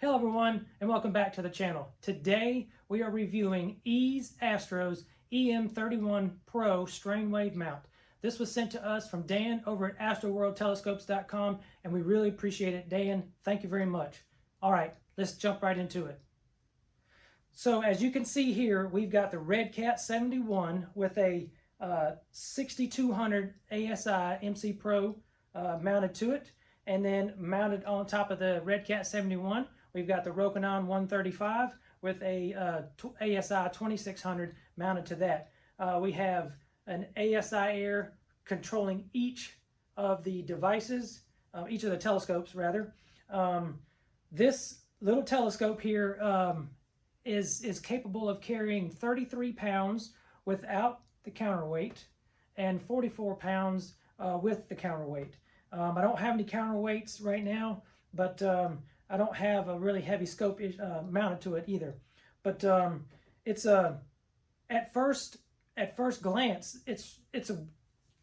Hello everyone and welcome back to the channel. Today we are reviewing Ease Astro's EM31 Pro strain wave mount. This was sent to us from Dan over at astroworldtelescopes.com and we really appreciate it. Dan, thank you very much. All right, let's jump right into it. So as you can see here, we've got the RedCat 71 with a 6200 ASI MC Pro mounted to it, and then mounted on top of the RedCat 71 we've got the Rokinon 135 with a ASI 2600 mounted to that. We have an ASI Air controlling each of the devices, each of the telescopes rather. This little telescope here is capable of carrying 33 pounds without the counterweight and 44 pounds with the counterweight. I don't have any counterweights right now, but I don't have a really heavy scope mounted to it either. But it's at first glance, it's a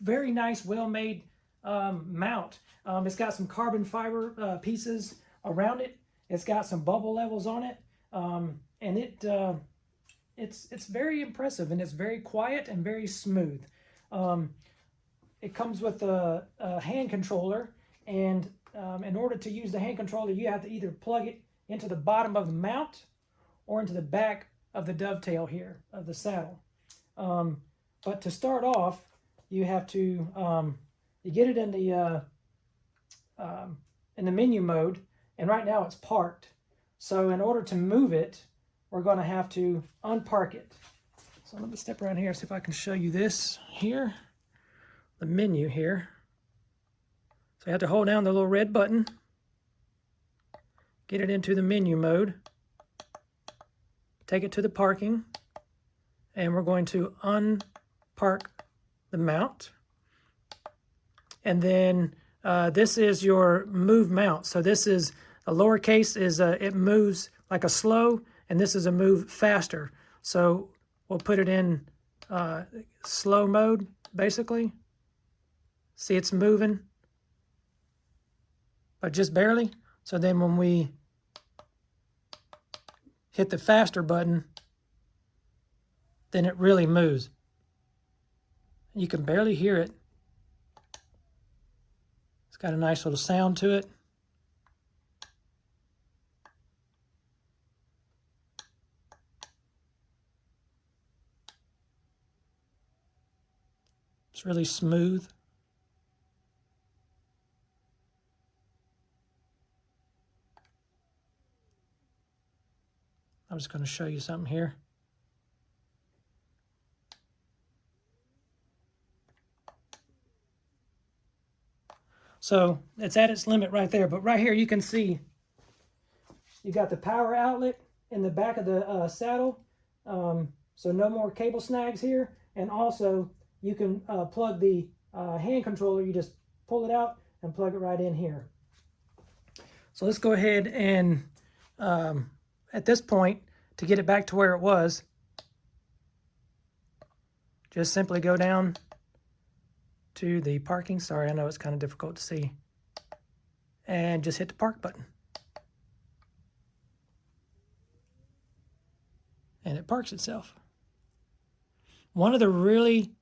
very nice, well-made mount. It's got some carbon fiber pieces around it. It's got some bubble levels on it, and it's very impressive, and it's very quiet and very smooth. It comes with a hand controller, and in order to use the hand controller, you have to either plug it into the bottom of the mount or into the back of the dovetail here of the saddle. But to start off, you have to you get it in the menu mode, and right now it's parked. So in order to move it, we're going to have to unpark it. So let me step around here, see if I can show you this here, the menu here. So you have to hold down the little red button, get it into the menu mode, take it to the parking, and we're going to unpark the mount. And then this is your move mount. So this is a lowercase, is it moves like a slow, and this is a move faster. So we'll put it in slow mode, basically. See, it's moving, but just barely. So then when we hit the faster button, then it really moves. You can barely hear it. It's got a nice little sound to it. It's really smooth. I'm just going to show you something here. So it's at its limit right there, but right here you can see you got the power outlet in the back of the saddle, so no more cable snags here, and also you can plug the hand controller. You just pull it out and plug it right in here. So let's go ahead and at this point, to get it back to where it was, just simply go down to the parking. Sorry, I know it's kind of difficult to see. And just hit the park button. And it parks itself. One of the really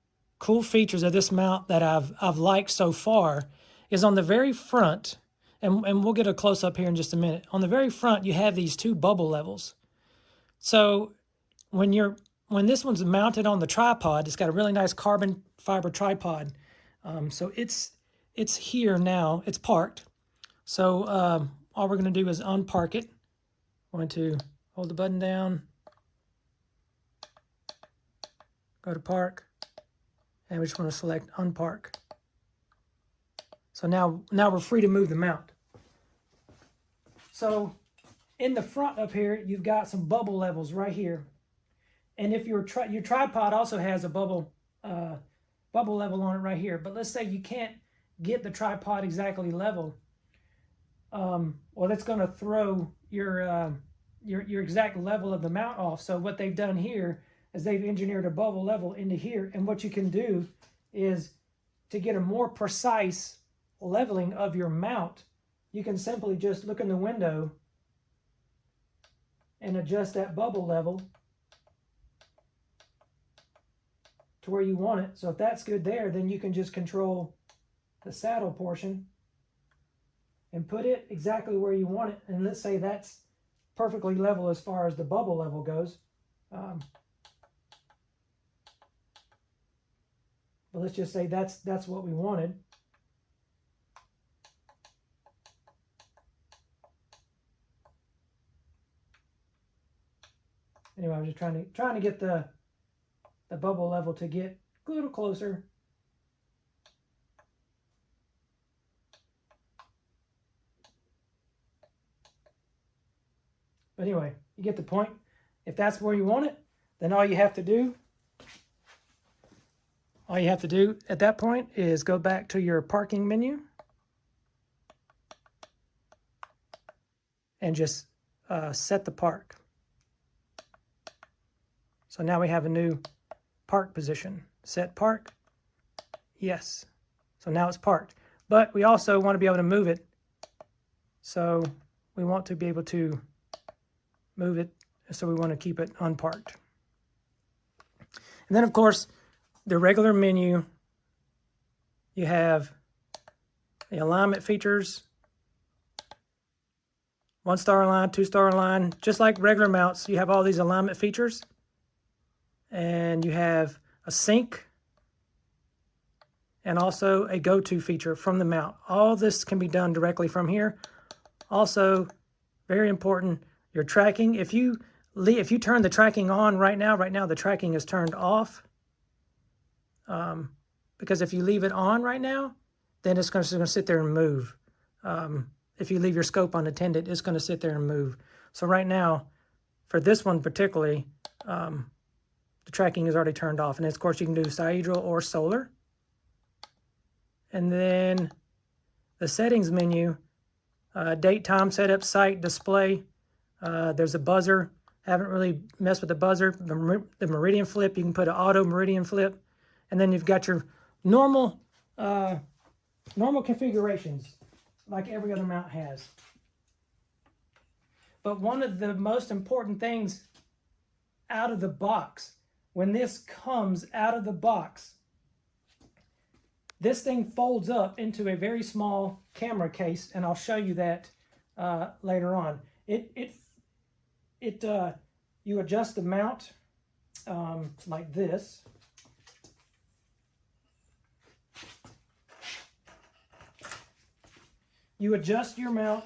cool features of this mount that I've liked so far is on the very front, and we'll get a close-up here in just a minute. On the very front, you have these two bubble levels. So when this one's mounted on the tripod, it's got a really nice carbon fiber tripod. So it's here now. It's parked. So all we're going to do is unpark it. We're going to hold the button down, go to park, and we just want to select unpark. So now we're free to move the mount. So in the front up here, you've got some bubble levels right here. And if your tripod also has a bubble level on it right here. But let's say you can't get the tripod exactly level. Well, that's going to throw your exact level of the mount off. So what they've done here is they've engineered a bubble level into here. And what you can do is, to get a more precise leveling of your mount, you can simply just look in the window and adjust that bubble level to where you want it. So if that's good there, then you can just control the saddle portion and put it exactly where you want it. And let's say that's perfectly level as far as the bubble level goes. But let's just say that's what we wanted. Anyway, I'm just trying to get the bubble level to get a little closer. But anyway, you get the point. If that's where you want it, then all you have to do at that point is go back to your parking menu and just set the park. So now we have a new park position. Set park. Yes. So now it's parked. But we also want to be able to move it. So we want to be able to move it. So we want to keep it unparked. And then, of course, the regular menu, you have the alignment features, 1-star align, 2-star align, just like regular mounts. You have all these alignment features. And you have a sync and also a go-to feature from the mount. All this can be done directly from here. Also, very important, your tracking. If you turn the tracking on right now the tracking is turned off. Because if you leave it on right now, then it's going to sit there and move. If you leave your scope unattended, it's going to sit there and move. So right now, for this one particularly, the tracking is already turned off. And of course, you can do sidereal or solar. And then the settings menu, date, time, setup, site, display. There's a buzzer. Haven't really messed with the buzzer. The meridian flip, you can put an auto meridian flip. And then you've got your normal configurations like every other mount has. But one of the most important things out of the box, when this comes out of the box, this thing folds up into a very small camera case, and I'll show you that later on. You adjust the mount like this. You adjust your mount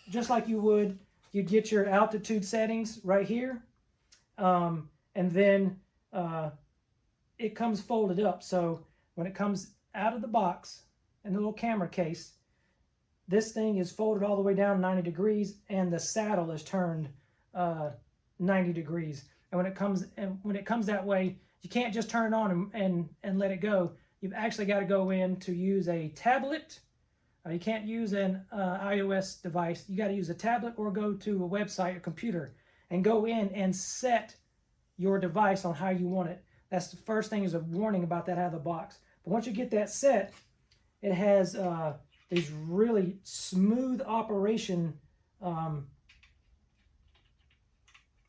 just like you would. You get your altitude settings right here, and then it comes folded up. So when it comes out of the box in the little camera case, this thing is folded all the way down 90 degrees, and the saddle is turned 90 degrees. And when it comes that way, you can't just turn it on and let it go. You've actually got to go in to use a tablet. You can't use an iOS device. You got to use a tablet or go to a website, a computer, and go in and set your device on how you want it. That's the first thing, is a warning about that out of the box. But once you get that set, it has these really smooth operation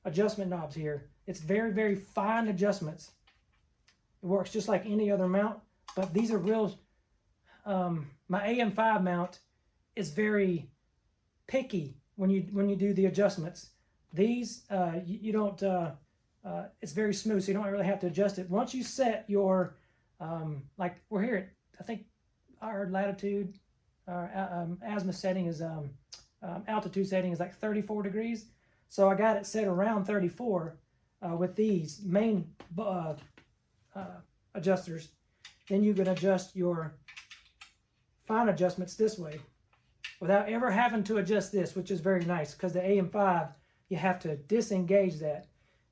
adjustment knobs here. It's very, very fine adjustments. It works just like any other mount, but these are real. My AM5 mount is very picky when you do the adjustments. These you don't. It's very smooth, so you don't really have to adjust it. Once you set your like we're here at, I think our latitude, our azimuth setting is altitude setting is like 34 degrees. So I got it set around 34 with these main adjusters. Then you can adjust your fine adjustments this way without ever having to adjust this, which is very nice, because the AM5, you have to disengage that.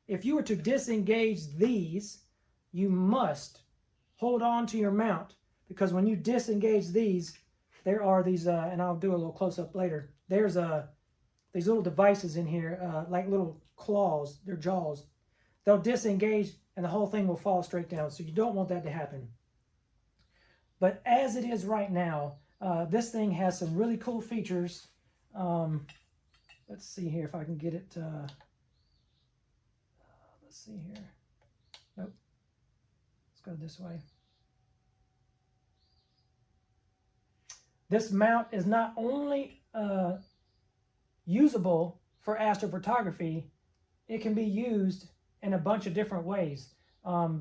If you were to disengage these, you must hold on to your mount, because when you disengage these, there are these, and I'll do a little close-up later, there's these little devices in here, like little claws, they're jaws. They'll disengage and the whole thing will fall straight down, so you don't want that to happen. But as it is right now, this thing has some really cool features. Let's see here if I can get it. let's see here. Nope. Let's go this way. This mount is not only usable for astrophotography, it can be used in a bunch of different ways.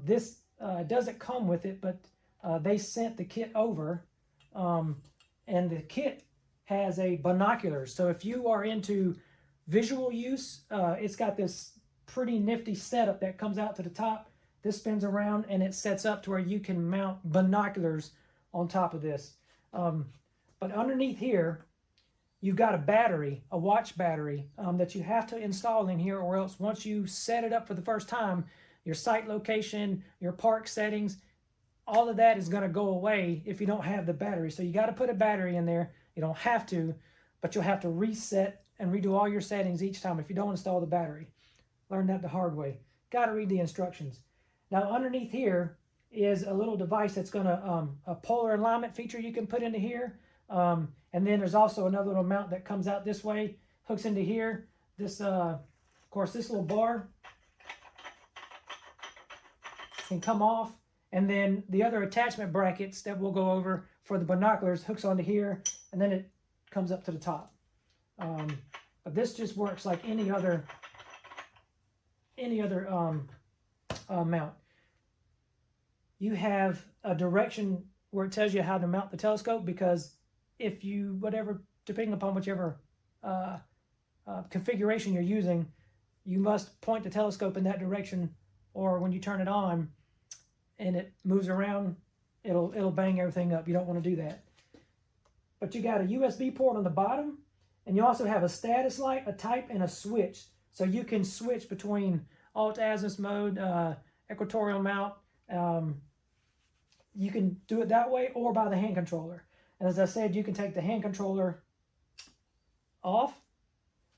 This doesn't come with it, but they sent the kit over, and the kit has a binocular. So if you are into visual use, it's got this pretty nifty setup that comes out to the top. This spins around and it sets up to where you can mount binoculars on top of this. But underneath here, you've got a battery, a watch battery, that you have to install in here, or else once you set it up for the first time, your site location, your park settings, all of that is going to go away if you don't have the battery. So you got to put a battery in there. You don't have to, but you'll have to reset and redo all your settings each time if you don't install the battery. Learned that the hard way. Got to read the instructions. Now underneath here is a little device that's going to, a polar alignment feature you can put into here. And then there's also another little mount that comes out this way, hooks into here. This, of course, this little bar can come off. And then the other attachment brackets that we'll go over for the binoculars hooks onto here, and then it comes up to the top. But this just works like any other mount. You have a direction where it tells you how to mount the telescope, because if you, depending upon whichever configuration you're using, you must point the telescope in that direction, or when you turn it on and it moves around, it'll bang everything up. You don't want to do that. But you got a USB port on the bottom, and you also have a status light, a type, and a switch. So you can switch between alt-azimuth mode, equatorial mount. You can do it that way or by the hand controller. And as I said, you can take the hand controller off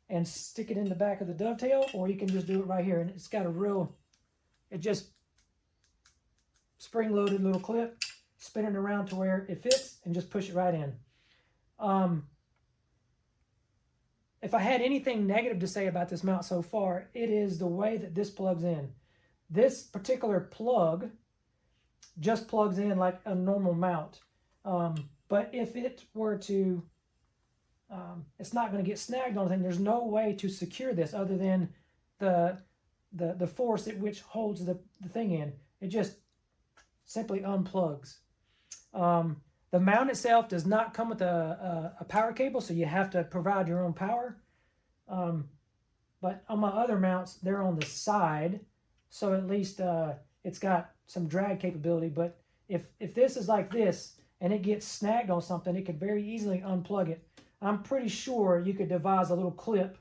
and stick it in the back of the dovetail, or you can just do it right here. And it's got a real, it just spring-loaded little clip, spin it around to where it fits, and just push it right in. If I had anything negative to say about this mount so far, it is the way that this plugs in. This particular plug just plugs in like a normal mount. But if it were to, it's not going to get snagged on anything. There's no way to secure this other than the force at which holds the thing in. It just simply unplugs. The mount itself does not come with a power cable, so you have to provide your own power. But on my other mounts, they're on the side, so at least it's got some drag capability. But if this is like this and it gets snagged on something, it could very easily unplug it. I'm pretty sure you could devise a little clip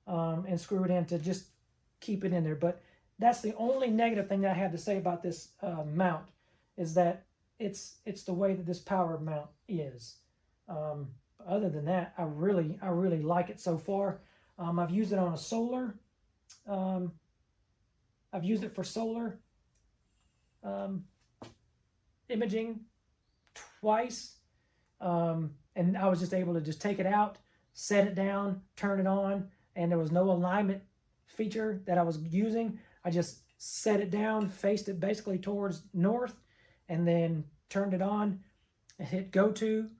and screw it in to just keep it in there. But that's the only negative thing that I have to say about this mount, is that it's the way that this power mount is. Other than that, I really like it so far. I've used it on a solar. I've used it for solar imaging twice, and I was just able to just take it out, set it down, turn it on, and there was no alignment feature that I was using. I just set it down, faced it basically towards north, and then turned it on and hit go to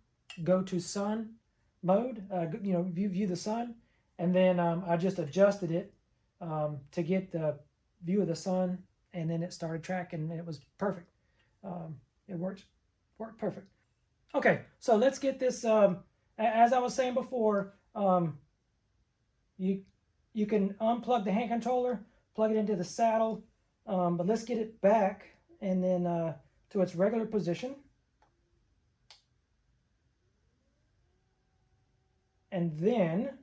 sun mode, view the sun, and then I just adjusted it to get the view of the sun, and then it started tracking, and it was perfect. It worked perfect. Okay, so let's get this, as I was saying before, you can unplug the hand controller, plug it into the saddle, but let's get it back and then to its regular position. And then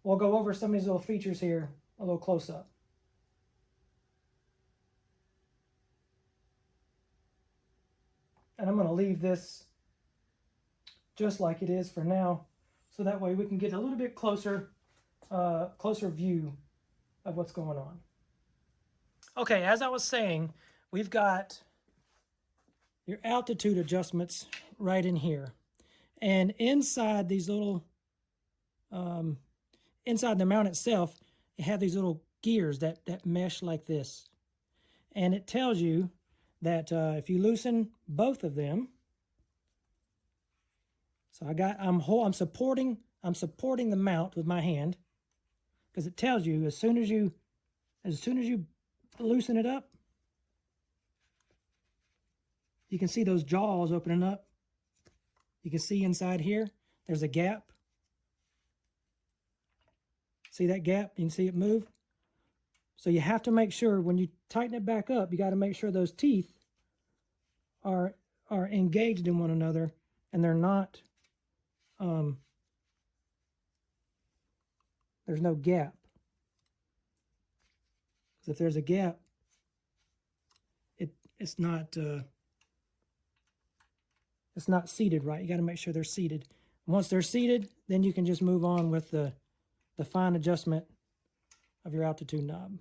we'll go over some of these little features here, a little close up. And I'm going to leave this just like it is for now, so that way we can get a little bit closer view of what's going on. Okay, as I was saying, we've got your altitude adjustments right in here. And inside these little, inside the mount itself, you have these little gears that mesh like this. And it tells you that if you loosen both of them, so I'm supporting the mount with my hand, because it tells you as soon as you loosen it up, you can see those jaws opening up. You can see inside here, there's a gap. See that gap? You can see it move. So you have to make sure when you tighten it back up, you got to make sure those teeth are engaged in one another and they're not, there's no gap. Because if there's a gap, it's not seated right. You got to make sure they're seated. Once they're seated, then you can just move on with the fine adjustment of your altitude knob.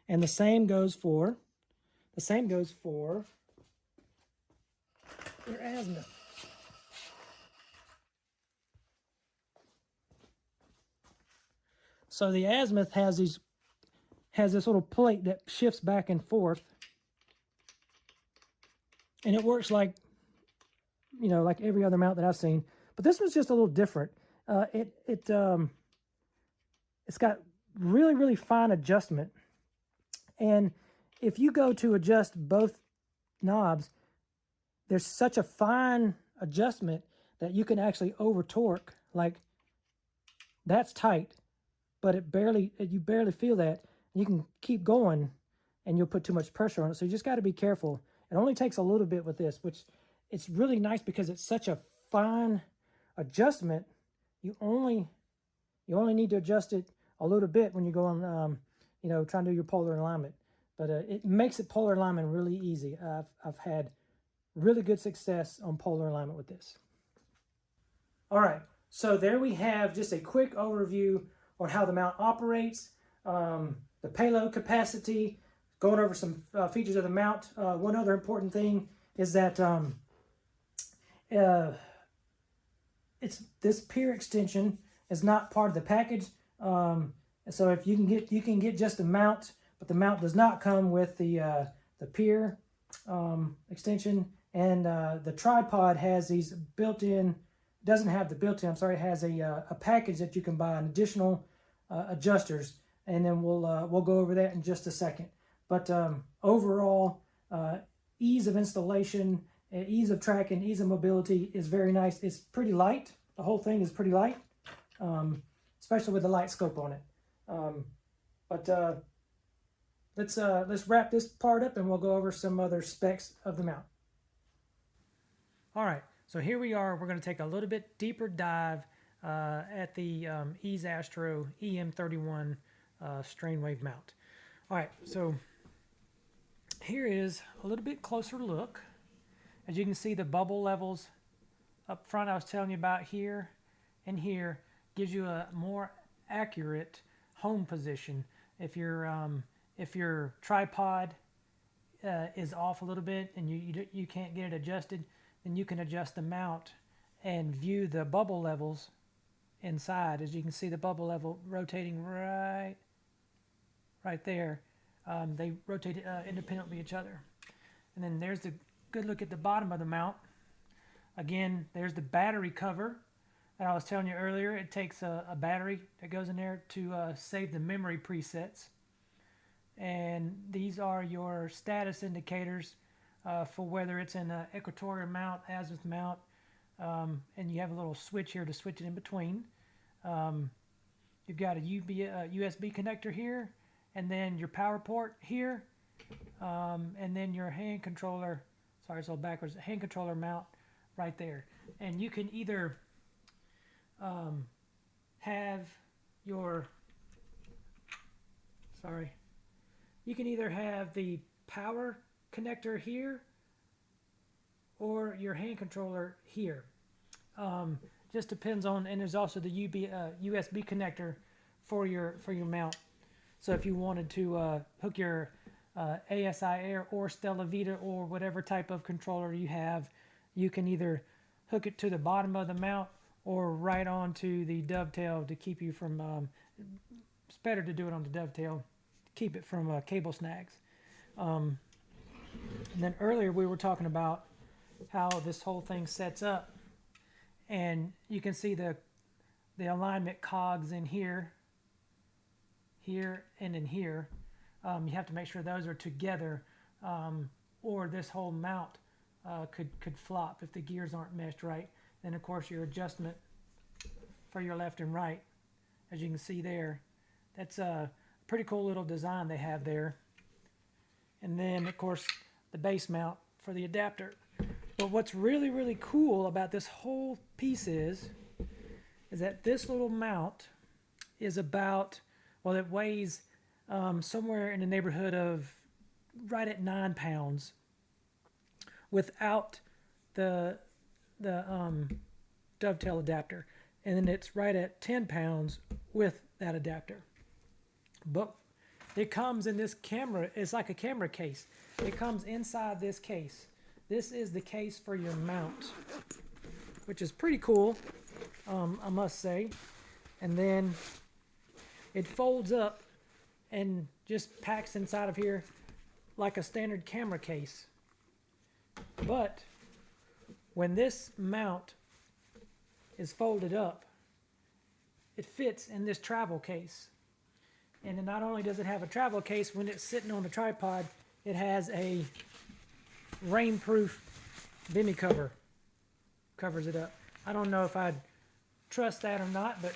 And the same goes for your azimuth. So the azimuth has this little plate that shifts back and forth, and it works like every other mount that I've seen. But this one's just a little different. It's got really, really fine adjustment. And if you go to adjust both knobs, there's such a fine adjustment that you can actually over torque. Like, that's tight, but you barely feel that. You can keep going and you'll put too much pressure on it. So you just got to be careful. It only takes a little bit with this, which it's really nice because it's such a fine adjustment. You only need to adjust it a little bit when you go on, trying to do your polar alignment. But it makes it polar alignment really easy. I've had really good success on polar alignment with this. All right, so there we have just a quick overview on how the mount operates, the payload capacity, going over some features of the mount. One other important thing is that this pier extension is not part of the package. So if you can get just the mount, but the mount does not come with the pier extension, and the tripod has these built-in. Doesn't have the built-in. I'm sorry, it has a package that you can buy, an additional adjusters, and then we'll go over that in just a second. But overall, ease of installation, ease of tracking, ease of mobility is very nice. It's pretty light. The whole thing is pretty light, especially with the light scope on it. Let's wrap this part up and we'll go over some other specs of the mount. All right, so here we are. We're going to take a little bit deeper dive at the Ease Astro EM31 strain wave mount. All right, so here is a little bit closer look. As you can see, the bubble levels up front I was telling you about here and here gives you a more accurate home position. If your tripod is off a little bit and you can't get it adjusted, then you can adjust the mount and view the bubble levels inside. As you can see, the bubble level rotating right there. They rotate independently of each other. And then there's the good look at the bottom of the mount. Again, there's the battery cover that I was telling you earlier. It takes a battery that goes in there to save the memory presets. And these are your status indicators for whether it's an equatorial mount, azimuth mount, and you have a little switch here to switch it in between. You've got a USB connector here, and then your power port here, and then your hand controller. Sorry, it's all backwards. Hand controller mount right there, and you can either have your you can either have the power connector here or your hand controller here. Just depends on, and there's also the USB connector for your mount. So if you wanted to hook your ASI Air or Stella Vita or whatever type of controller you have, you can either hook it to the bottom of the mount or right onto the dovetail to keep you from better to do it on the dovetail, keep it from cable snags. And then earlier we were talking about how this whole thing sets up, and you can see the alignment cogs in here, and in here. You have to make sure those are together, or this whole mount could flop if the gears aren't meshed right. Then of course your adjustment for your left and right, as you can see there, that's a pretty cool little design they have there. And then of course the base mount for the adapter. But what's really, really cool about this whole piece is that this little mount is about, well, it weighs somewhere in the neighborhood of right at 9 pounds without the dovetail adapter, and then it's right at 10 pounds with that adapter. But it comes in this camera, it's like a camera case. It comes inside this case. This is the case for your mount, which is pretty cool, I must say. And then it folds up and just packs inside of here like a standard camera case. But when this mount is folded up, it fits in this travel case. And then not only does it have a travel case, when it's sitting on the tripod, it has a rainproof bimmy cover. Covers it up. I don't know if I'd trust that or not, but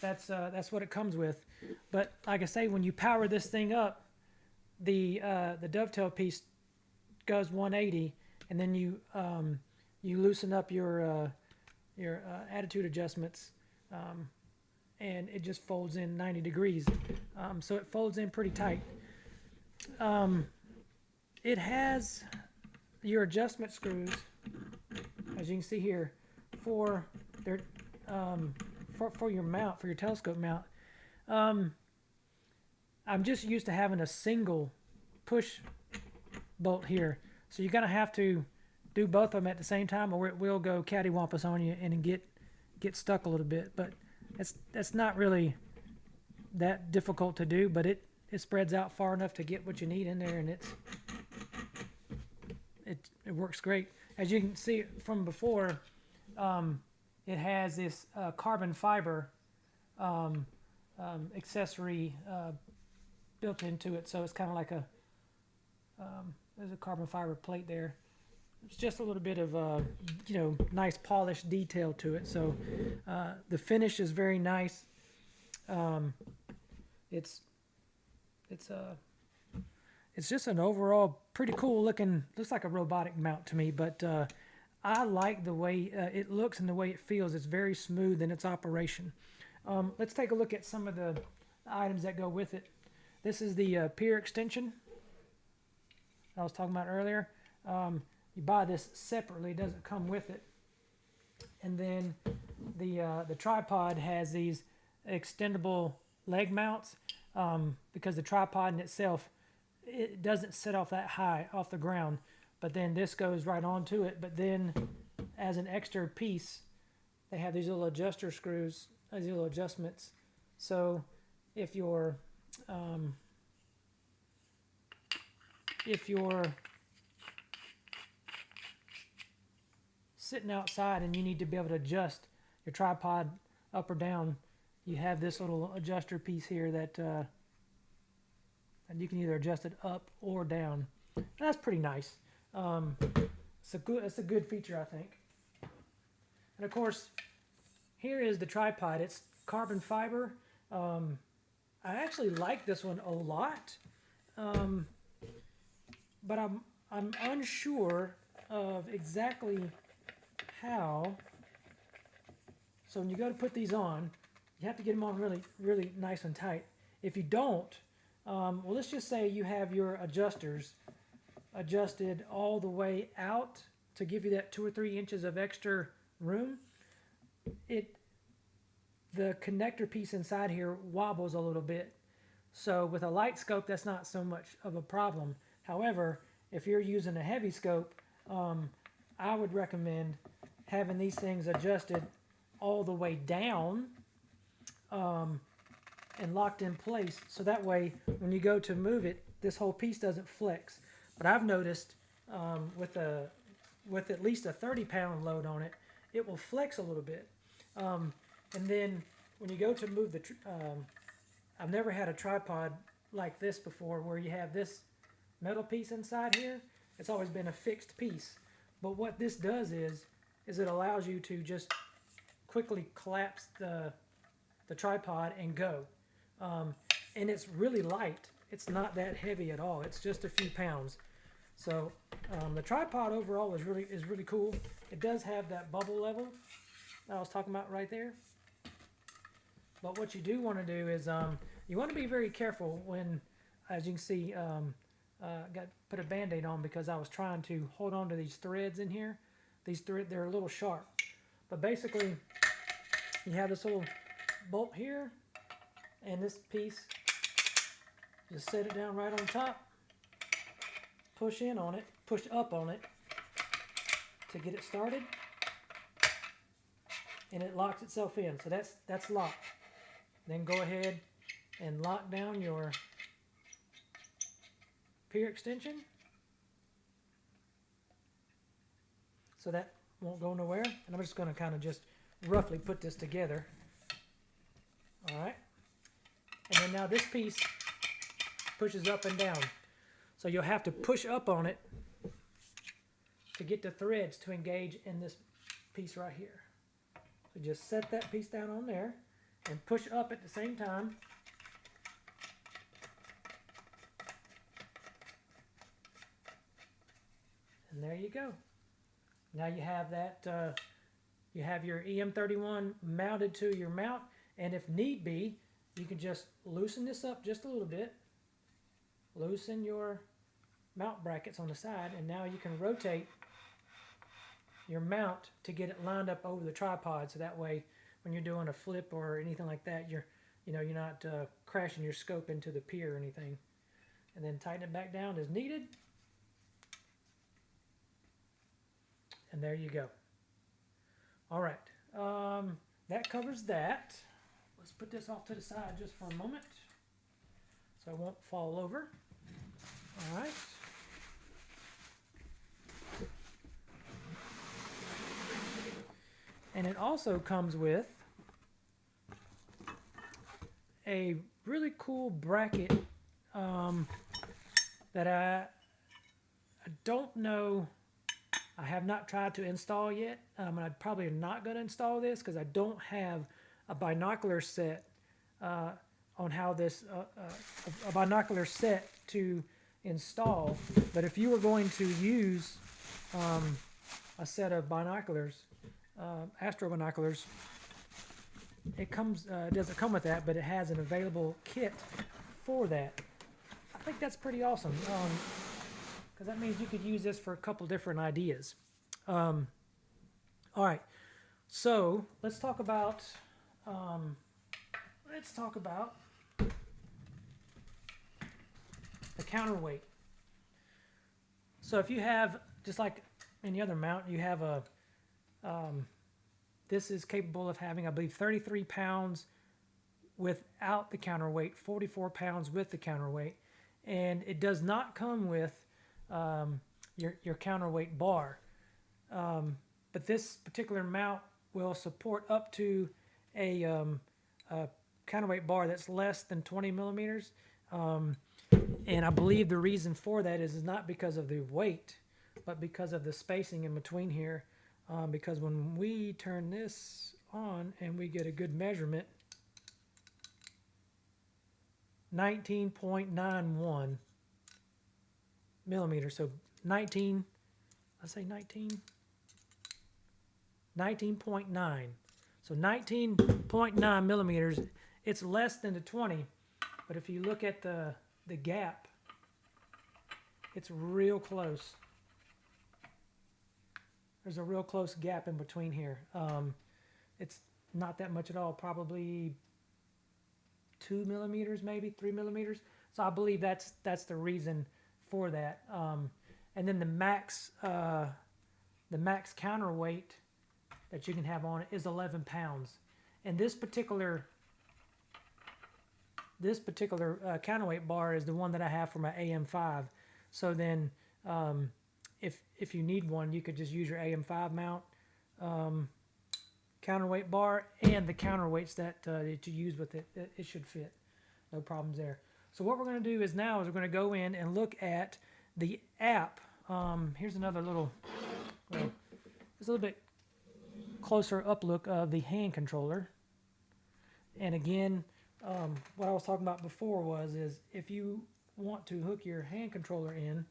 that's what it comes with. But like I say, when you power this thing up, the dovetail piece goes 180, and then you loosen up your attitude adjustments, and it just folds in 90 degrees. So it folds in pretty tight. It has your adjustment screws, as you can see here, for your mount, for your telescope mount. I'm just used to having a single push bolt here, so you're gonna have to do both of them at the same time, or it will go cattywampus on you and get stuck a little bit. But that's not really that difficult to do, but it spreads out far enough to get what you need in there, and it works great. As you can see from before, it has this carbon fiber accessory built into it, so it's kind of like there's a carbon fiber plate there. It's just a little bit of nice polished detail to it. So the finish is very nice. It's just an overall pretty cool looking. Looks like a robotic mount to me, but I like the way it looks and the way it feels. It's very smooth in its operation. Let's take a look at some of the items that go with it. This is the pier extension I was talking about earlier. You buy this separately; it doesn't come with it. And then the tripod has these extendable leg mounts, because the tripod in itself, it doesn't sit off that high off the ground, but then this goes right onto it. But then as an extra piece, they have these little adjuster screws, these little adjustments. So if you're sitting outside and you need to be able to adjust your tripod up or down, you have this little adjuster piece here that and you can either adjust it up or down. And that's pretty nice. It's a good feature, I think. And of course, here is the tripod. It's carbon fiber. I actually like this one a lot, but I'm unsure of exactly how. So when you go to put these on, you have to get them on really, really nice and tight. If you don't, well, let's just say you have your adjusters adjusted all the way out to give you that 2 or 3 inches of extra room. The connector piece inside here wobbles a little bit. So with a light scope, that's not so much of a problem. However, if you're using a heavy scope, I would recommend having these things adjusted all the way down, and locked in place, so that way when you go to move it, this whole piece doesn't flex. But I've noticed with at least a 30-pound load on it, it will flex a little bit. And then when you go to move the, I've never had a tripod like this before where you have this metal piece inside here. It's always been a fixed piece. But what this does is it allows you to just quickly collapse the tripod and go. And it's really light. It's not that heavy at all. It's just a few pounds. So the tripod overall is really cool. It does have that bubble level that I was talking about right there. But what you do want to do is you want to be very careful when, as you can see, put a band-aid on because I was trying to hold on to these threads in here. These threads, they're a little sharp. But basically, you have this little bolt here, and this piece, just set it down right on top, push in on it, push up on it to get it started, and it locks itself in. So that's locked. Then go ahead and lock down your pier extension so that won't go nowhere. And I'm just going to kind of just roughly put this together. Alright, and then now this piece pushes up and down, so you'll have to push up on it to get the threads to engage in this piece right here. So just set that piece down on there and push up at the same time. And there you go. Now you have that, you have your EM31 mounted to your mount, and if need be, you can just loosen this up just a little bit, loosen your mount brackets on the side, and now you can rotate your mount to get it lined up over the tripod, so that way when you're doing a flip or anything like that, you're not crashing your scope into the pier or anything. And then tighten it back down as needed. And there you go. All right, that covers that. Let's put this off to the side just for a moment so it won't fall over. All right. And it also comes with a really cool bracket that I don't know. I have not tried to install yet. And I probably am not going to install this because I don't have a binocular set on how this a binocular set to install. But if you were going to use a set of binoculars, Astro binoculars, it comes it doesn't come with that, but it has an available kit for that. I think that's pretty awesome because that means you could use this for a couple different ideas. All right, so let's talk about the counterweight. So if you have, just like any other mount, you have a this is capable of having, I believe, 33 pounds without the counterweight, 44 pounds with the counterweight, and it does not come with your counterweight bar. But this particular mount will support up to a counterweight bar that's less than 20 millimeters. And I believe the reason for that is not because of the weight, but because of the spacing in between here. Because when we turn this on and we get a good measurement, 19.91 millimeters. So 19, let's say 19.9. So 19.9 millimeters. It's less than the 20, but if you look at the gap, it's real close. There's a real close gap in between here. It's not that much at all, probably 2 millimeters, maybe 3 millimeters. So I believe that's the reason for that. And then the max counterweight that you can have on it is 11 pounds. And this particular this particular counterweight bar is the one that I have for my AM5. So then if you need one, you could just use your AM5 mount counterweight bar, and the counterweights that you use with it. It should fit. No problems there. So what we're going to do is we're going to go in and look at the app. Here's another little, just a little bit closer up look of the hand controller. And again, what I was talking about before is if you want to hook your hand controller in,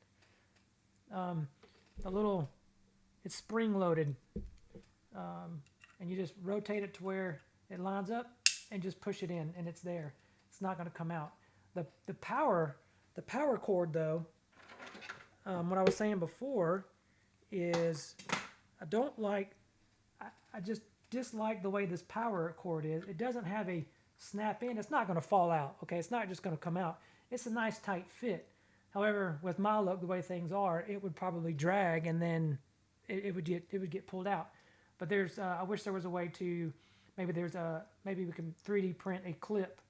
it's spring loaded, and you just rotate it to where it lines up and just push it in, and it's there. It's not going to come out. The power cord though, what I was saying before is I just dislike the way this power cord is. It doesn't have a snap in. It's not going to fall out. Okay, it's not just going to come out. It's a nice tight fit. However, with my look, the way things are, it would probably drag, and then it would get pulled out. But I wish there was a way to, maybe we can 3D print a clip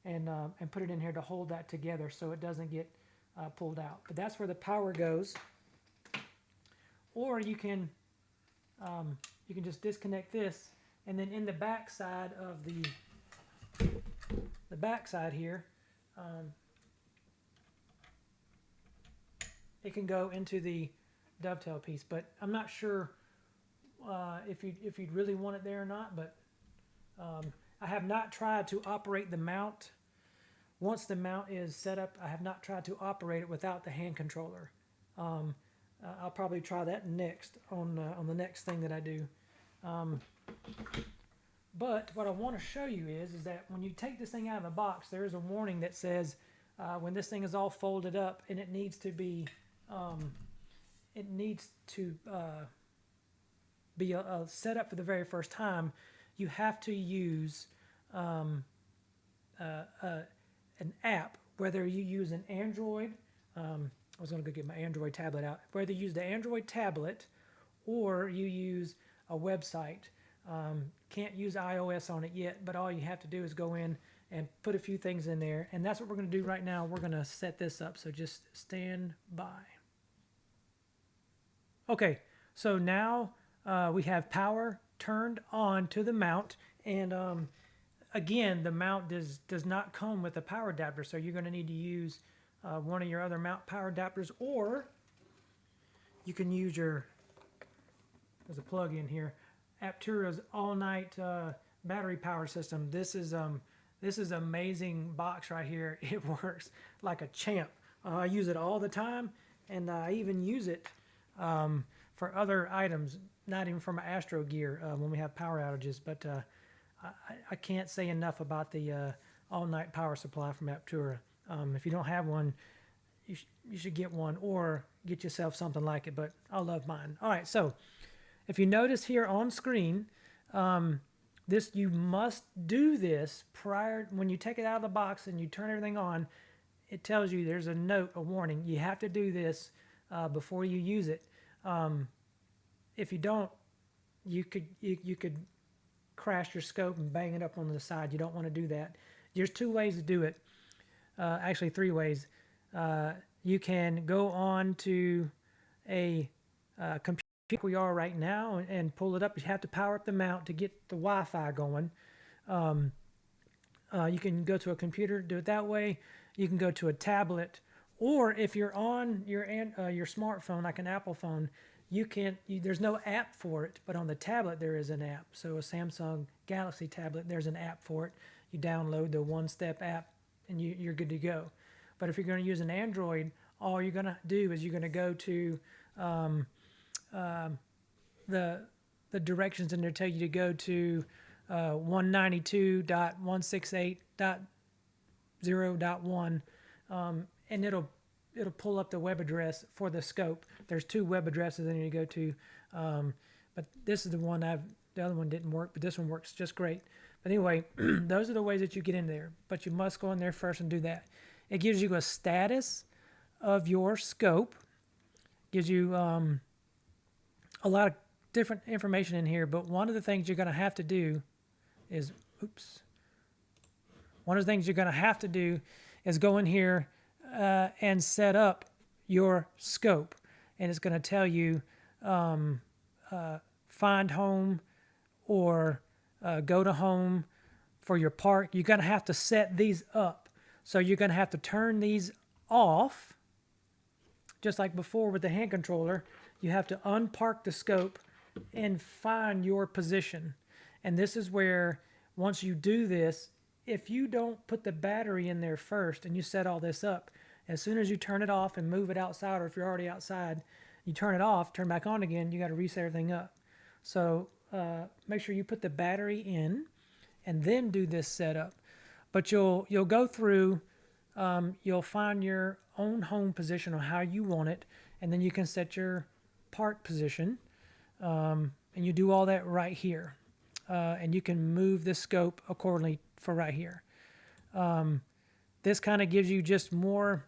and put it in here to hold that together so it doesn't get pulled out. But that's where the power goes. Or you can just disconnect this, and then in the back side of the back side here, it can go into the dovetail piece. But I'm not sure if you'd really want it there or not. But I have not tried to operate the mount. Once the mount is set up, I have not tried to operate it without the hand controller. I'll probably try that next on the next thing that I do. But what I want to show you is that when you take this thing out of the box, there is a warning that says when this thing is all folded up and it needs to be set up for the very first time, you have to use an app, whether you use an Android. I was going to go get my Android tablet out. Whether you use the Android tablet or you use a website. Can't use iOS on it yet, but all you have to do is go in and put a few things in there. And that's what we're going to do right now. We're going to set this up, so just stand by. Okay, so now we have power turned on to the mount. And again, the mount does not come with a power adapter, so you're going to need to use one of your other mount power adapters, or you can use there's a plug in here, Aptura's all-night battery power system. This is amazing box right here. It works like a champ. I use it all the time, and I even use it for other items, not even for my Astro gear when we have power outages. But I can't say enough about the all-night power supply from Aptura. If you don't have one, you should get one, or get yourself something like it, but I love mine. All right, so if you notice here on screen, you must do this prior, when you take it out of the box and you turn everything on, it tells you there's a note, a warning. You have to do this before you use it. If you don't, you could crash your scope and bang it up on the side. You don't want to do that. There's 2 ways to do it. Actually 3 ways. You can go on to a computer we are right now and pull it up. You have to power up the mount to get the Wi-Fi going. You can go to a computer, do it that way. You can go to a tablet, or if you're on your smartphone, like an Apple phone, there's no app for it, but on the tablet there is an app. So a Samsung Galaxy tablet, there's an app for it. You download the one-step app and you're good to go. But if you're going to use an Android, all you're going to do is you're going to go to the directions, and they'll tell you to go to 192.168.0.1, and it'll pull up the web address for the scope. There's 2 web addresses I need to go to, but this is the one the other one didn't work, but this one works just great. But anyway, those are the ways that you get in there, but you must go in there first and do that. It gives you a status of your scope, gives you a lot of different information in here, but one of the things you're going to have to do is, one of the things you're going to have to do is go in here and set up your scope. And it's going to tell you find home or go to home for your park. You're going to have to set these up. So you're going to have to turn these off, just like before with the hand controller. You have to unpark the scope and find your position. And this is where, once you do this, if you don't put the battery in there first and you set all this up, as soon as you turn it off and move it outside, or if you're already outside, you turn it off, turn back on again, you got to reset everything up. So make sure you put the battery in and then do this setup. But you'll go through, you'll find your own home position on how you want it, and then you can set your park position, and you do all that right here. And you can move the scope accordingly for right here. This kind of gives you just more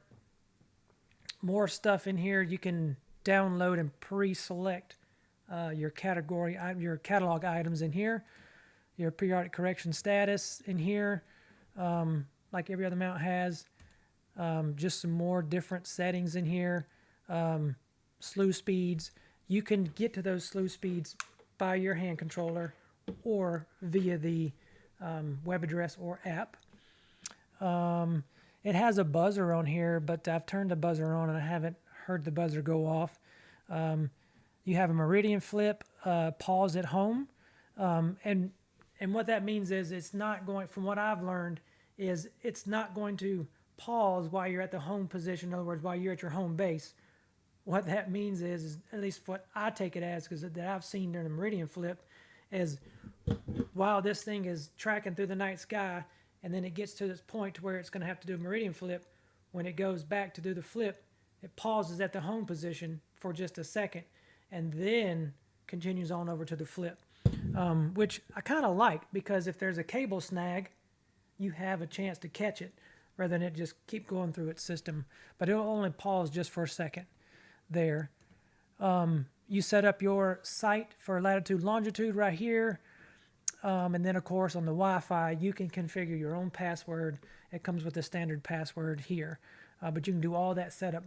stuff in here. You can download and pre-select your catalog items in here, your periodic correction status in here, like every other mount has. Just some more different settings in here. Slew speeds. You can get to those slew speeds by your hand controller or via the web address or app. It has a buzzer on here, but I've turned the buzzer on and I haven't heard the buzzer go off. You have a meridian flip, pause at home, and what that means is it's not going, from what I've learned, is it's not going to pause while you're at the home position. In other words, while you're at your home base. What that means is at least what I take it as, because that I've seen during the meridian flip, is while this thing is tracking through the night sky, and then it gets to this point to where it's going to have to do a meridian flip, when it goes back to do the flip, it pauses at the home position for just a second, and then continues on over to the flip, which I kind of like, because if there's a cable snag, you have a chance to catch it rather than it just keep going through its system. But it'll only pause just for a second there. You set up your site for latitude, longitude right here. And then, of course, on the Wi-Fi, you can configure your own password. It comes with a standard password here. But you can do all that setup.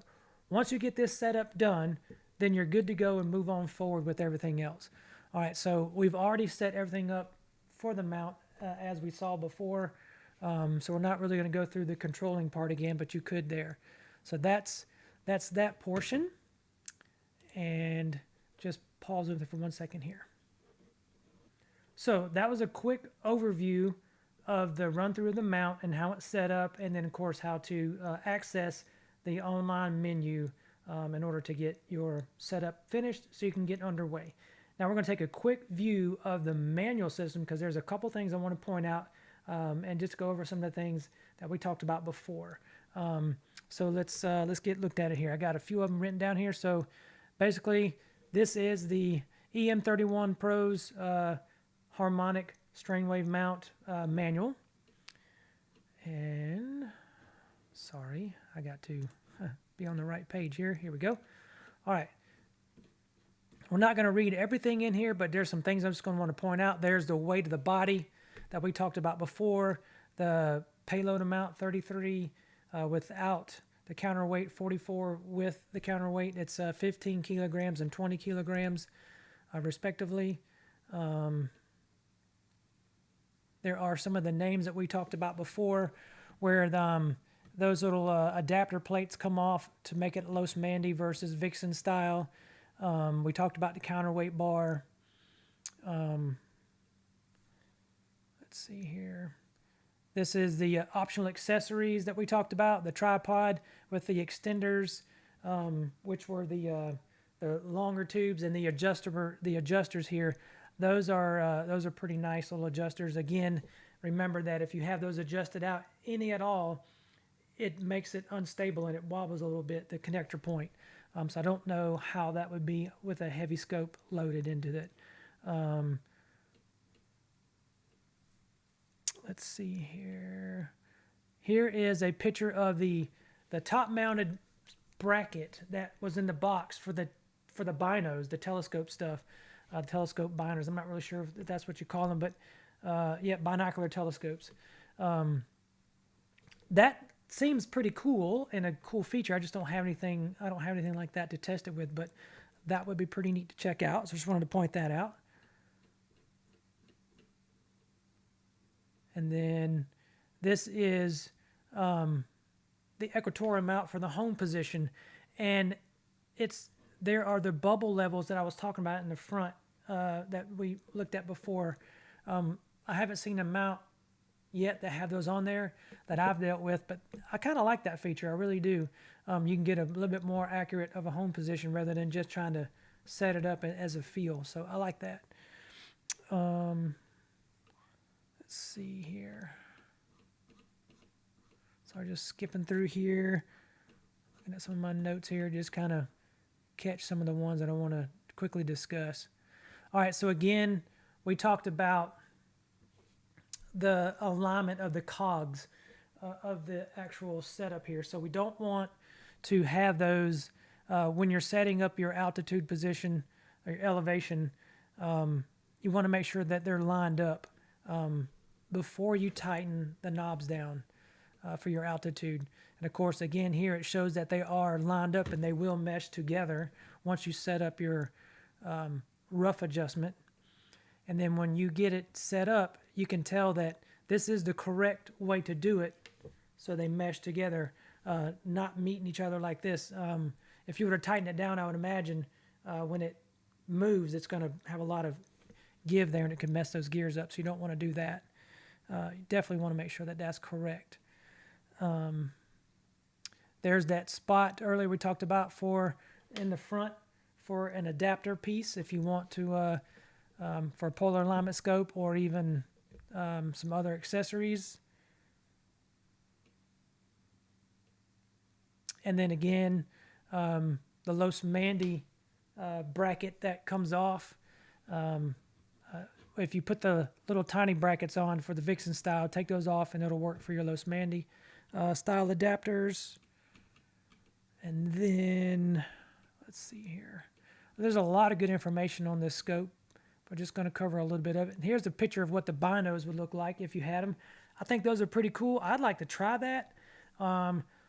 Once you get this setup done, then you're good to go and move on forward with everything else. All right, so we've already set everything up for the mount as we saw before. So we're not really going to go through the controlling part again, but you could there. So that's that portion. And just pause with it for 1 second here. So that was a quick overview of the run through of the mount and how it's set up, and then of course how to access the online menu in order to get your setup finished so you can get underway. Now we're going to take a quick view of the manual system, because there's a couple things I want to point out and just go over some of the things that we talked about before. So let's get looked at it here. I got a few of them written down here. So basically, this is the EM31 Pro's harmonic strain wave mount manual. And sorry, I got to be on the right page here. Here we go. All right. We're not going to read everything in here, but there's some things I'm just going to want to point out. There's the weight of the body that we talked about before. The payload amount, 33 without the counterweight, 44 with the counterweight. It's 15 kilograms and 20 kilograms respectively. There are some of the names that we talked about before where those little adapter plates come off to make it Los Mandy versus Vixen style. We talked about the counterweight bar. Let's see here. This is the optional accessories that we talked about, the tripod with the extenders, which were the longer tubes, and the adjusters here. Those are pretty nice little adjusters. Again, remember that if you have those adjusted out any at all, it makes it unstable and it wobbles a little bit, the connector point. So I don't know how that would be with a heavy scope loaded into it. Let's see here. Here is a picture of the top-mounted bracket that was in the box for the binos, the telescope stuff, telescope biners. I'm not really sure if that's what you call them, but yeah, binocular telescopes. that seems pretty cool and a cool feature. I just don't have anything. I don't have anything like that to test it with, but that would be pretty neat to check out. So I just wanted to point that out. And then this is the equatorial mount for the home position, and there are the bubble levels that I was talking about in the front that we looked at before. I haven't seen a mount yet that have those on there that I've dealt with, but I kind of like that feature. I really do. You can get a little bit more accurate of a home position rather than just trying to set it up as a feel. So I like that. Let's see here. So I'm just skipping through here, looking at some of my notes here, just kind of catch some of the ones that I want to quickly discuss. All right, so again, we talked about the alignment of the cogs of the actual setup here. So we don't want to have those when you're setting up your altitude position or your elevation. You want to make sure that they're lined up before you tighten the knobs down for your altitude. And of course, again, here it shows that they are lined up and they will mesh together once you set up your rough adjustment. And then when you get it set up, you can tell that this is the correct way to do it so they mesh together, not meeting each other like this. If you were to tighten it down, I would imagine when it moves, it's going to have a lot of give there and it could mess those gears up. So you don't want to do that. You definitely want to make sure that that's correct. There's that spot earlier we talked about in the front for an adapter piece if you want to for a polar alignment scope or even some other accessories. And then again, the Los Mandy bracket that comes off. If you put the little tiny brackets on for the Vixen style, take those off and it'll work for your Los Mandy style adapters. And then, let's see here. There's a lot of good information on this scope. We're just going to cover a little bit of it. And here's a picture of what the binos would look like if you had them. I think those are pretty cool. I'd like to try that.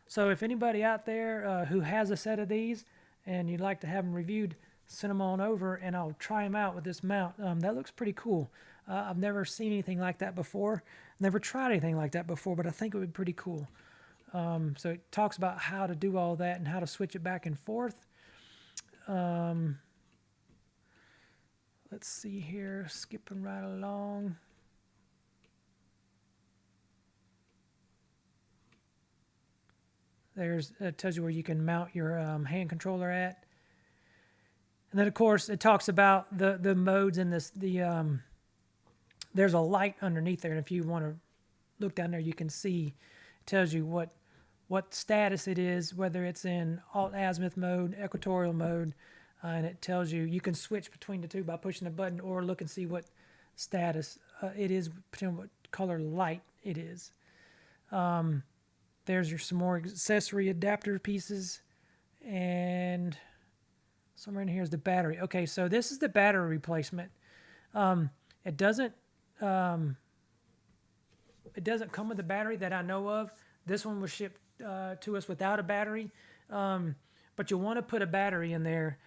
So if anybody out there who has a set of these and you'd like to have them reviewed, send them on over and I'll try them out with this mount. That looks pretty cool. I've never seen anything like that before. Never tried anything like that before, but I think it would be pretty cool. So it talks about how to do all that and how to switch it back and forth. Let's see here, skipping right along. It tells you where you can mount your hand controller at. And then, of course, it talks about the modes in this. There's a light underneath there, and if you want to look down there, you can see. It tells you what status it is, whether it's in alt-azimuth mode, equatorial mode, and it tells you can switch between the two by pushing a button or look and see what status it is, what color light it is. There's some more accessory adapter pieces, and somewhere in here is the battery. Okay, so this is the battery replacement. It doesn't come with a battery that I know of. This one was shipped to us without a battery, but you'll want to put a battery in there.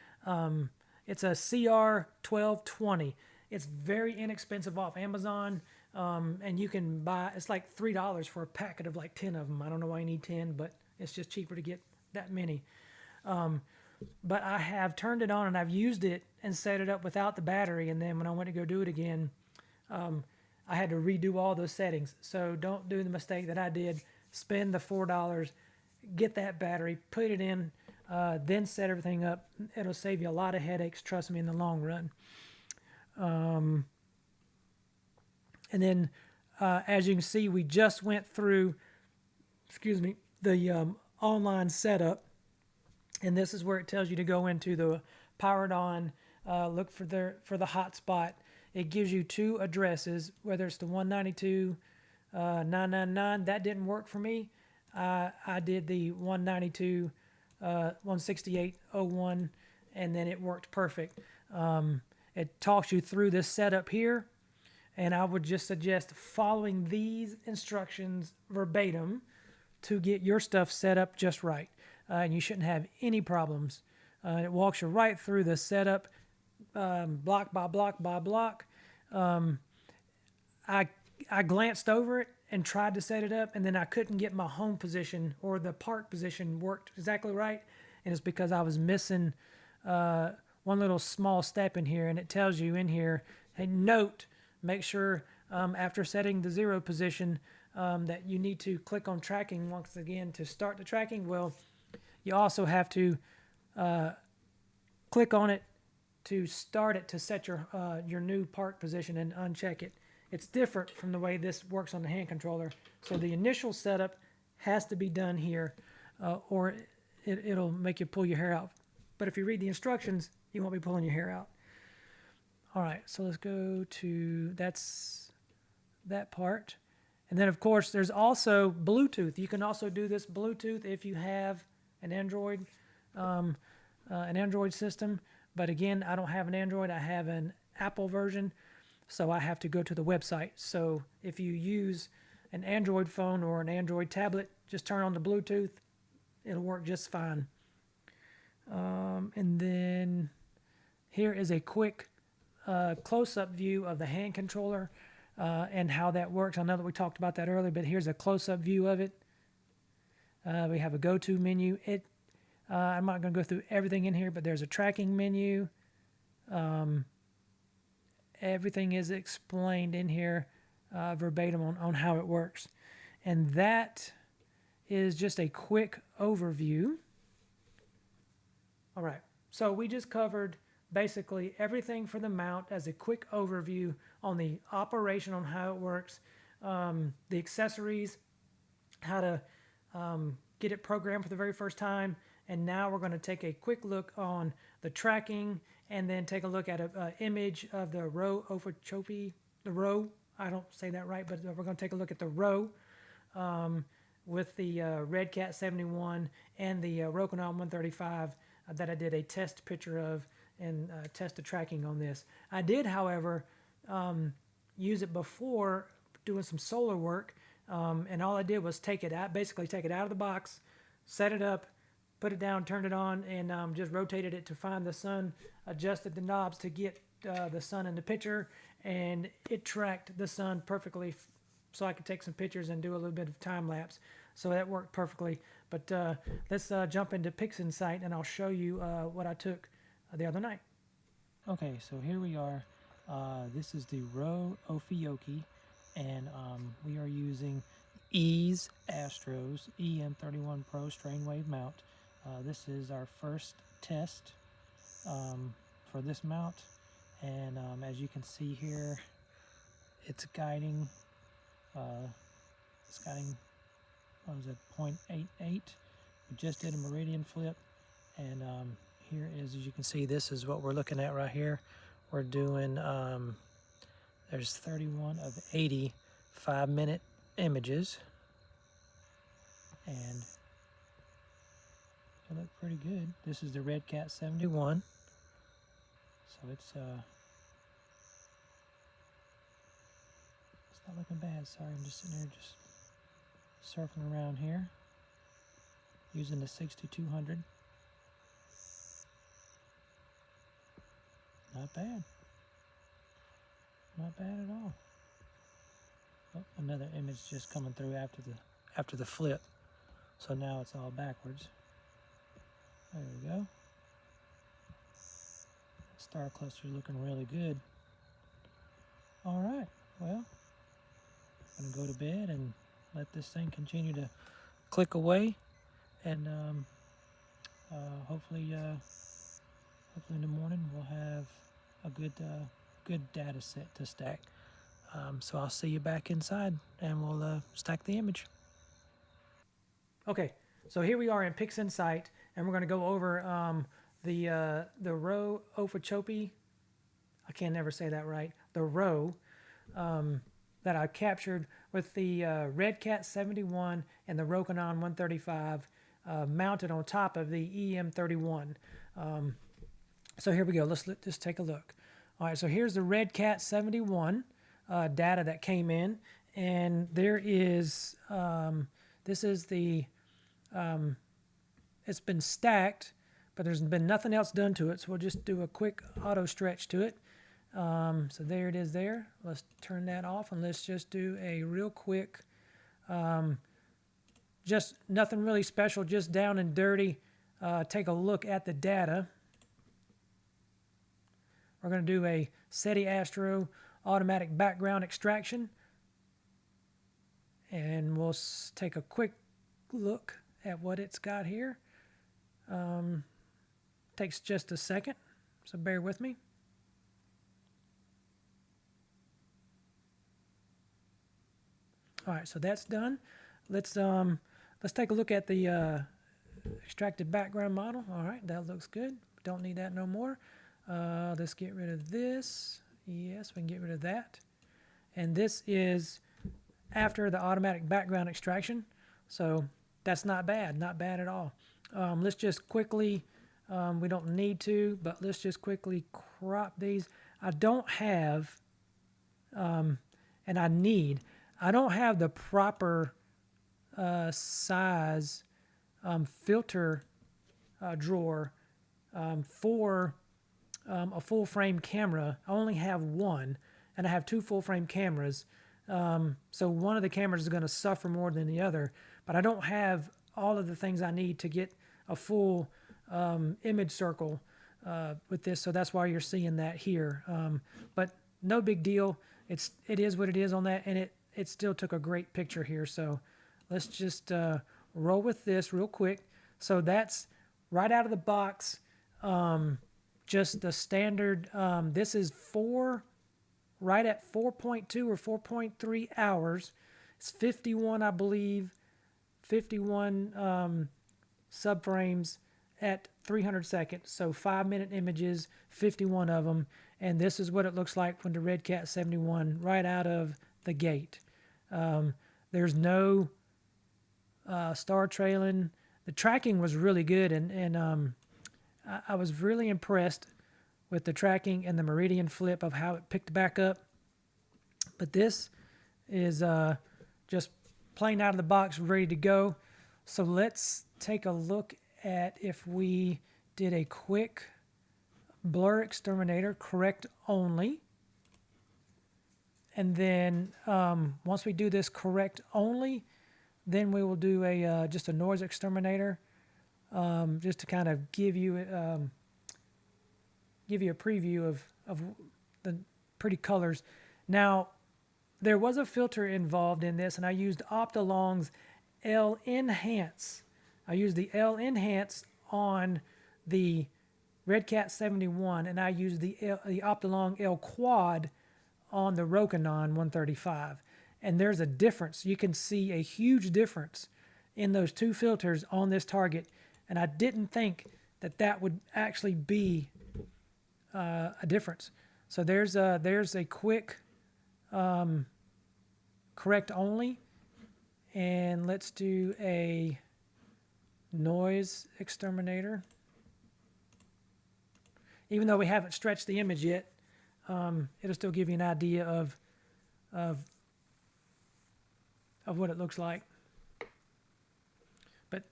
It's a CR1220. It's very inexpensive off Amazon, and you can buy, it's like $3 for a packet of like 10 of them. I don't know why you need 10, but it's just cheaper to get that many. But I have turned it on and I've used it and set it up without the battery, and then when I went to go do it again, I had to redo all those settings. So don't do the mistake that I did. Spend the $4, get that battery, put it in, then set everything up. It'll save you a lot of headaches, trust me, in the long run. And then, as you can see, we just went through, the online setup. And this is where it tells you to go into the powered on, look for the hotspot. It gives you two addresses, whether it's the 192.999. That didn't work for me. I did the 168.01, and then it worked perfect. It talks you through this setup here, and I would just suggest following these instructions verbatim to get your stuff set up just right. And you shouldn't have any problems. It walks you right through the setup, block by block by block. I glanced over it and tried to set it up, and then I couldn't get my home position or the park position worked exactly right. And it's because I was missing one little small step in here, and it tells you in here, hey, note, make sure after setting the 0 position that you need to click on tracking once again to start the tracking. Well, you also have to click on it to start it to set your new park position and uncheck it. It's different from the way this works on the hand controller. So the initial setup has to be done here or it'll make you pull your hair out. But if you read the instructions, you won't be pulling your hair out. All right, so let's go to that part. And then, of course, there's also Bluetooth. You can also do this Bluetooth if you have an Android system. But again, I don't have an Android. I have an Apple version, so I have to go to the website. So if you use an Android phone or an Android tablet, just turn on the Bluetooth. It'll work just fine. And then here is a quick close-up view of the hand controller and how that works. I know that we talked about that earlier, but here's a close-up view of it. We have a go-to menu. I'm not going to go through everything in here, but there's a tracking menu. Everything is explained in here verbatim on how it works. And that is just a quick overview. All right, so we just covered basically everything for the mount as a quick overview on the operation, on how it works, the accessories, how to get it programmed for the very first time. And now we're going to take a quick look on the tracking and then take a look at an image of the Optolong, the row. I don't say that right, but we're going to take a look at the row with the RedCat 71 and the Rokinon 135 that I did a test picture of and test the tracking on this. I did, however, use it before doing some solar work, and all I did was take it out, basically take it out of the box, set it up, put it down, turned it on, and just rotated it to find the sun, adjusted the knobs to get the sun in the picture, and it tracked the sun perfectly so I could take some pictures and do a little bit of time lapse. So that worked perfectly. But let's jump into PixInsight, and I'll show you what I took the other night. Okay, so here we are. This is the Row Optolong, and we are using Ease Astro's EM31 Pro strain wave mount. This is our first test for this mount, and as you can see here, it's guiding. What was it, 0.88. We just did a meridian flip, and here is, as you can see, this is what we're looking at right here. We're doing there's 31 of 80 5-minute images, and they look pretty good. This is the RedCat 71, so it's not looking bad. Sorry, I'm just sitting there just surfing around here using the 6200. Not bad. Not bad at all. Oh, another image just coming through after the flip. So now it's all backwards. There we go. Star cluster looking really good. All right. Well, I'm gonna go to bed and let this thing continue to click away, and hopefully in the morning we'll have a good data set to stack. So I'll see you back inside, and we'll stack the image. Okay, so here we are in PixInsight, and we're going to go over the Row Optolong. I can never say that right. The row that I captured with the RedCat 71 and the Rokinon 135 mounted on top of the EM31. So here we go. Let's just take a look. All right, so here's the RedCat 71 data that came in, and there is This is the, it's been stacked, but there's been nothing else done to it. So we'll just do a quick auto stretch to it. So there it is there. Let's turn that off and let's just do a real quick, just nothing really special, just down and dirty. Take a look at the data. We're going to do a Ease Astro automatic background extraction. And we'll take a quick look at what it's got here. Takes just a second, so bear with me. All right, so that's done. Let's take a look at the extracted background model. All right, that looks good. Don't need that no more. Let's get rid of this. Yes, we can get rid of that. And this is after the automatic background extraction. So that's not bad at all. Let's just quickly, we don't need to, but let's just quickly crop these. I don't have, and I don't have the proper size filter drawer for a full frame camera. I only have one, and I have two full frame cameras. So one of the cameras is going to suffer more than the other, but I don't have all of the things I need to get a full image circle with this, so that's why you're seeing that here. But no big deal. It is what it is on that, and it still took a great picture here. So let's just roll with this real quick. So that's right out of the box, just the standard. This is right at 4.2 or 4.3 hours. It's 51, I believe, 51 subframes at 300 seconds. So 5-minute images, 51 of them. And this is what it looks like when the RedCat 71 right out of the gate. There's no star trailing. The tracking was really good, and I was really impressed with the tracking and the meridian flip of how it picked back up. But this is just plain out of the box, ready to go. So let's take a look at if we did a quick blur exterminator, correct only. And then once we do this correct only, then we will do a just a noise exterminator, just to kind of give you a preview of the pretty colors. Now, there was a filter involved in this, and I used Optolong's L-eNhance. I used the L-eNhance on the RedCat 71, and I used the Optolong L-Quad on the Rokinon 135. And there's a difference. You can see a huge difference in those two filters on this target, and I didn't think that would actually be a difference. So there's a quick correct only, and let's do a noise exterminator. Even though we haven't stretched the image yet, it'll still give you an idea of what it looks like. But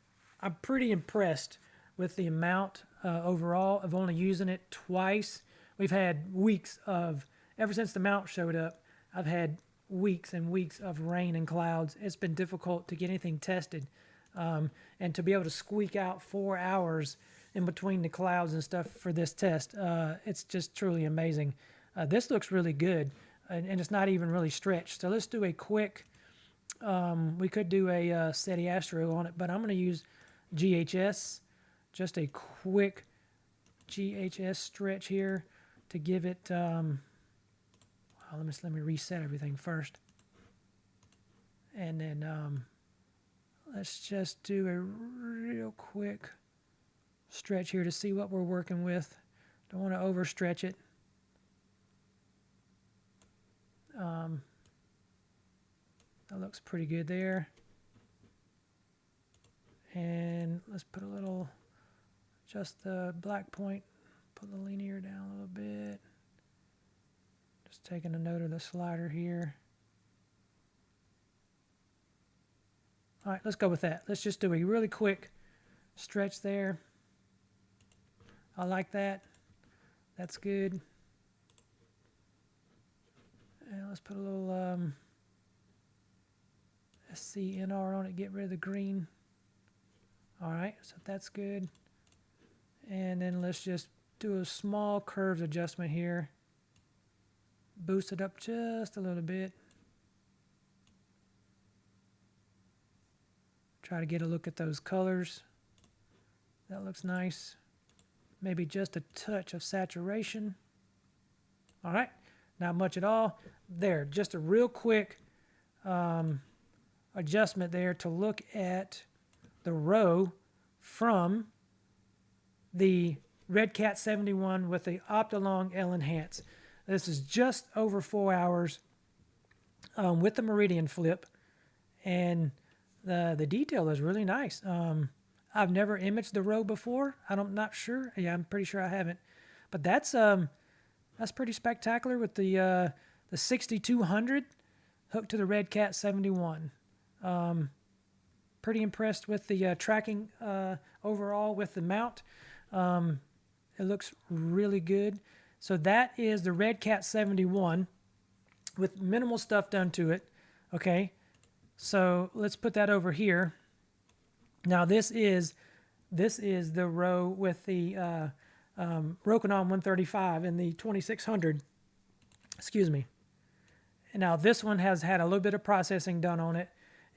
I'm pretty impressed with the amount overall of only using it twice. We've had weeks of, ever since the mount showed up, I've had weeks and weeks of rain and clouds. It's been difficult to get anything tested. And to be able to squeak out 4 hours in between the clouds and stuff for this test, it's just truly amazing. This looks really good, and it's not even really stretched. So let's do a quick, we could do a Ease Astro on it, but I'm going to use GHS, just a quick GHS stretch here to give it, let me reset everything first. And then let's just do a real quick stretch here to see what we're working with. Don't want to overstretch it. That looks pretty good there. And let's put a little, just the black point, put the linear down a little bit. Just taking a note of the slider here. All right, let's go with that. Let's just do a really quick stretch there. I like that. That's good. And let's put a little SCNR on it, get rid of the green. All right, so that's good. And then let's just do a small curves adjustment here. Boost it up just a little bit. Try to get a look at those colors. That looks nice. Maybe just a touch of saturation. All right, not much at all. There, just a real quick adjustment there to look at the row from the RedCat 71 with the Optolong L-eNhance. This is just over 4 hours with the meridian flip, and the detail is really nice. I've never imaged the row before. I'm not sure. Yeah, I'm pretty sure I haven't. But that's pretty spectacular with the 6200 hooked to the RedCat 71. Pretty impressed with the tracking overall with the mount. It looks really good. So that is the RedCat 71 with minimal stuff done to it. Okay, so let's put that over here. Now this is the row with the Rokinon 135 and the 2600. Excuse me. And now this one has had a little bit of processing done on it,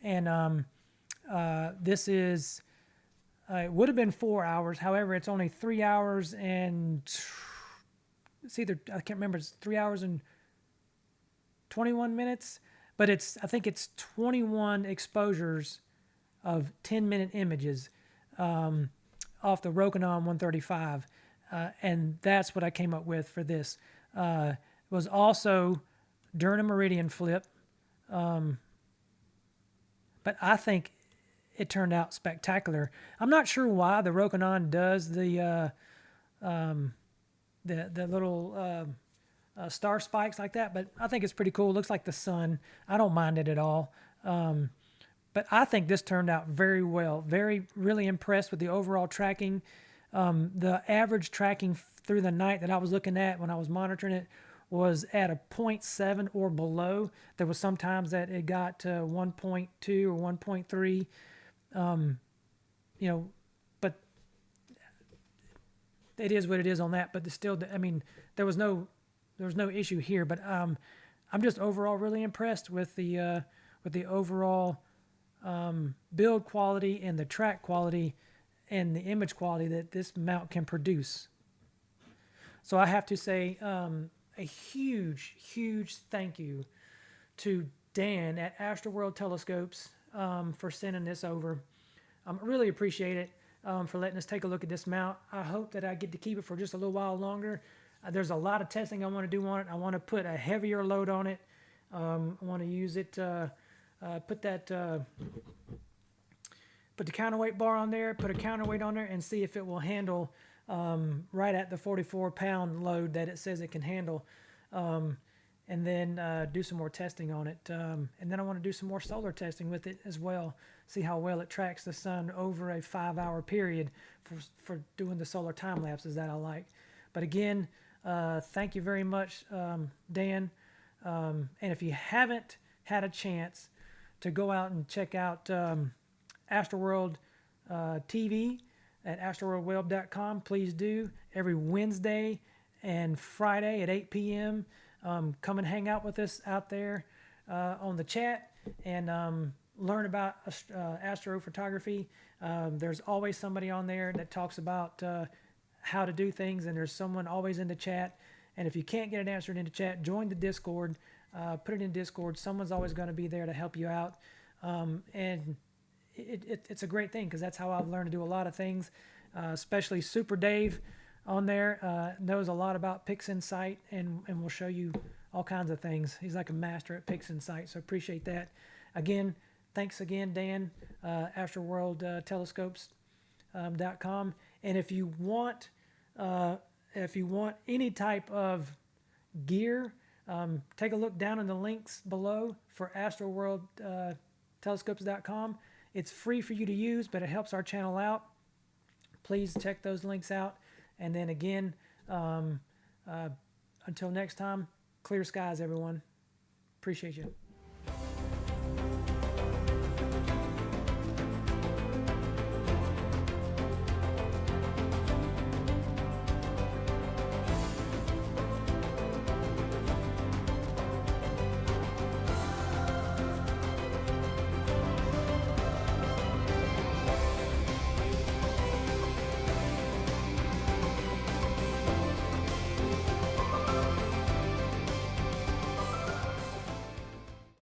and this is it would have been 4 hours. However, it's only 3 hours and it's either, I can't remember, it's 3 hours and 21 minutes, but I think it's 21 exposures of 10-minute images off the Rokinon 135, and that's what I came up with for this. It was also during a meridian flip, but I think it turned out spectacular. I'm not sure why the Rokinon does the little star spikes like that, but I think it's pretty cool. It looks like the sun. I don't mind it at all. But I think this turned out very well. Really impressed with the overall tracking. The average tracking through the night that I was looking at when I was monitoring it was at a 0.7 or below. There was sometimes that it got to 1.2 or 1.3. But it is what it is on that. But still, I mean, there was no issue here. But I'm just overall really impressed with the overall build quality and the track quality and the image quality that this mount can produce. So I have to say a huge thank you to Dan at Astroworld Telescopes for sending this over. I really appreciate it for letting us take a look at this mount. I hope that I get to keep it for just a little while longer. There's a lot of testing I want to do on it. I want to put a heavier load on it. I want to use it, put the counterweight bar on there, put a counterweight on there, and see if it will handle right at the 44-pound load that it says it can handle. And then do some more testing on it. And then I want to do some more solar testing with it as well. See how well it tracks the sun over a 5-hour period for doing the solar time lapses that I like. But again, thank you very much, Dan. And if you haven't had a chance to go out and check out Astroworld TV at astroworldweb.com, please do. Every Wednesday and Friday at 8 p.m. Come and hang out with us out there on the chat and learn about astrophotography. There's always somebody on there that talks about how to do things, and there's someone always in the chat. And if you can't get it answered in the chat, join the Discord. Put it in Discord. Someone's always going to be there to help you out. And it's a great thing because that's how I've learned to do a lot of things, especially Super Dave on there knows a lot about PixInsight and will show you all kinds of things. He's like a master at PixInsight, so appreciate that. Again, thanks again, Dan, AstroWorldTelescopes.com. And if you want any type of gear, take a look down in the links below for AstroWorldTelescopes.com. It's free for you to use, but it helps our channel out. Please check those links out. And then again, until next time, clear skies, everyone. Appreciate you.